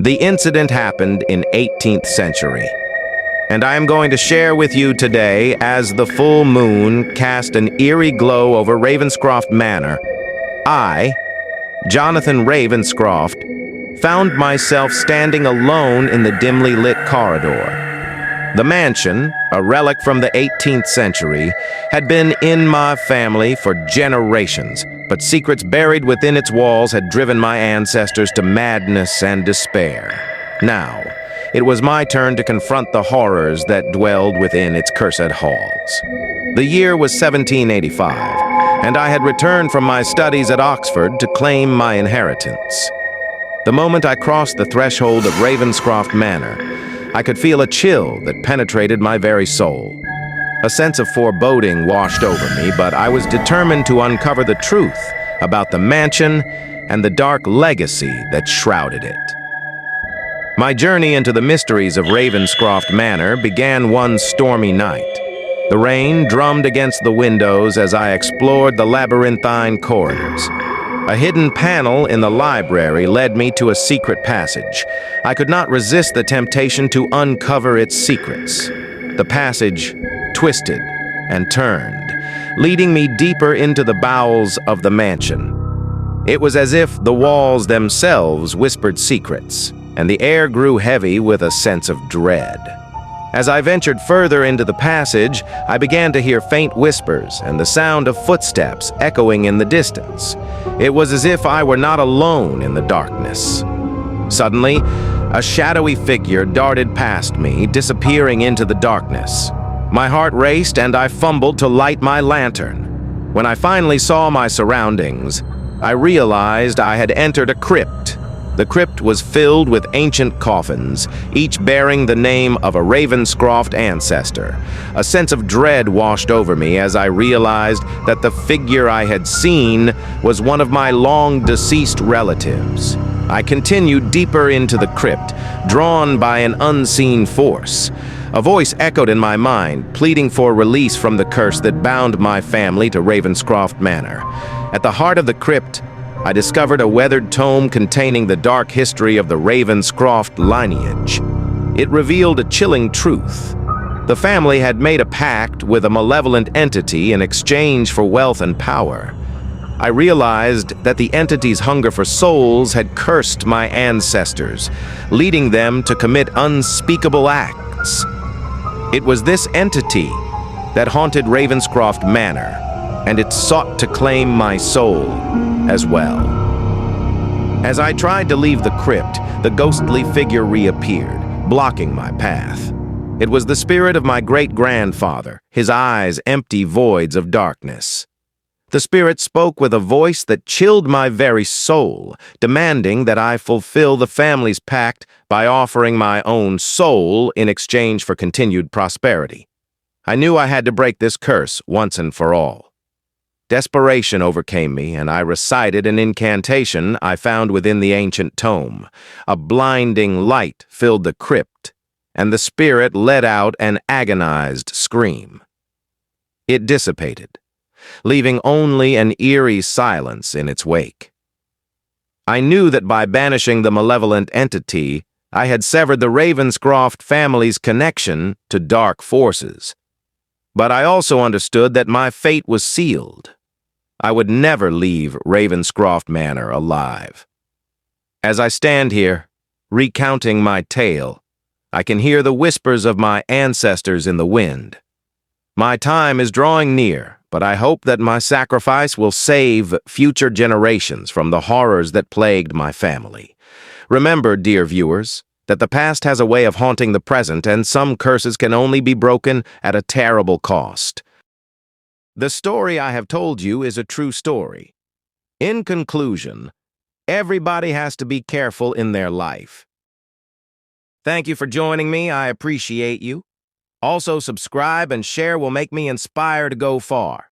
The incident happened in 18th century, and I am going to share with you today as the full moon cast an eerie glow over Ravenscroft Manor. I, Jonathan Ravenscroft, found myself standing alone in the dimly lit corridor. The mansion, a relic from the 18th century, had been in my family for generations, but secrets buried within its walls had driven my ancestors to madness and despair. Now, it was my turn to confront the horrors that dwelled within its cursed halls. The year was 1785, and I had returned from my studies at Oxford to claim my inheritance. The moment I crossed the threshold of Ravenscroft Manor, I could feel a chill that penetrated my very soul. A sense of foreboding washed over me, but I was determined to uncover the truth about the mansion and the dark legacy that shrouded it. My journey into the mysteries of Ravenscroft Manor began one stormy night. The rain drummed against the windows as I explored the labyrinthine corridors. A hidden panel in the library led me to a secret passage. I could not resist the temptation to uncover its secrets. The passage twisted and turned, leading me deeper into the bowels of the mansion. It was as if the walls themselves whispered secrets, and the air grew heavy with a sense of dread. As I ventured further into the passage, I began to hear faint whispers and the sound of footsteps echoing in the distance. It was as if I were not alone in the darkness. Suddenly, a shadowy figure darted past me, disappearing into the darkness. My heart raced and I fumbled to light my lantern. When I finally saw my surroundings, I realized I had entered a crypt. The crypt was filled with ancient coffins, each bearing the name of a Ravenscroft ancestor. A sense of dread washed over me as I realized that the figure I had seen was one of my long-deceased relatives. I continued deeper into the crypt, drawn by an unseen force. A voice echoed in my mind, pleading for release from the curse that bound my family to Ravenscroft Manor. At the heart of the crypt, I discovered a weathered tome containing the dark history of the Ravenscroft lineage. It revealed a chilling truth. The family had made a pact with a malevolent entity in exchange for wealth and power. I realized that the entity's hunger for souls had cursed my ancestors, leading them to commit unspeakable acts. It was this entity that haunted Ravenscroft Manor, and it sought to claim my soul as well. As I tried to leave the crypt, the ghostly figure reappeared, blocking my path. It was the spirit of my great-grandfather, his eyes empty voids of darkness. The spirit spoke with a voice that chilled my very soul, demanding that I fulfill the family's pact by offering my own soul in exchange for continued prosperity. I knew I had to break this curse once and for all. Desperation overcame me, and I recited an incantation I found within the ancient tome. A blinding light filled the crypt, and the spirit let out an agonized scream. It dissipated, leaving only an eerie silence in its wake. I knew that by banishing the malevolent entity, I had severed the Ravenscroft family's connection to dark forces. But I also understood that my fate was sealed. I would never leave Ravenscroft Manor alive. As I stand here, recounting my tale, I can hear the whispers of my ancestors in the wind. My time is drawing near, but I hope that my sacrifice will save future generations from the horrors that plagued my family. Remember, dear viewers, that the past has a way of haunting the present, and some curses can only be broken at a terrible cost. The story I have told you is a true story. In conclusion, everybody has to be careful in their life. Thank you for joining me. I appreciate you. Also, subscribe and share will make me inspired to go far.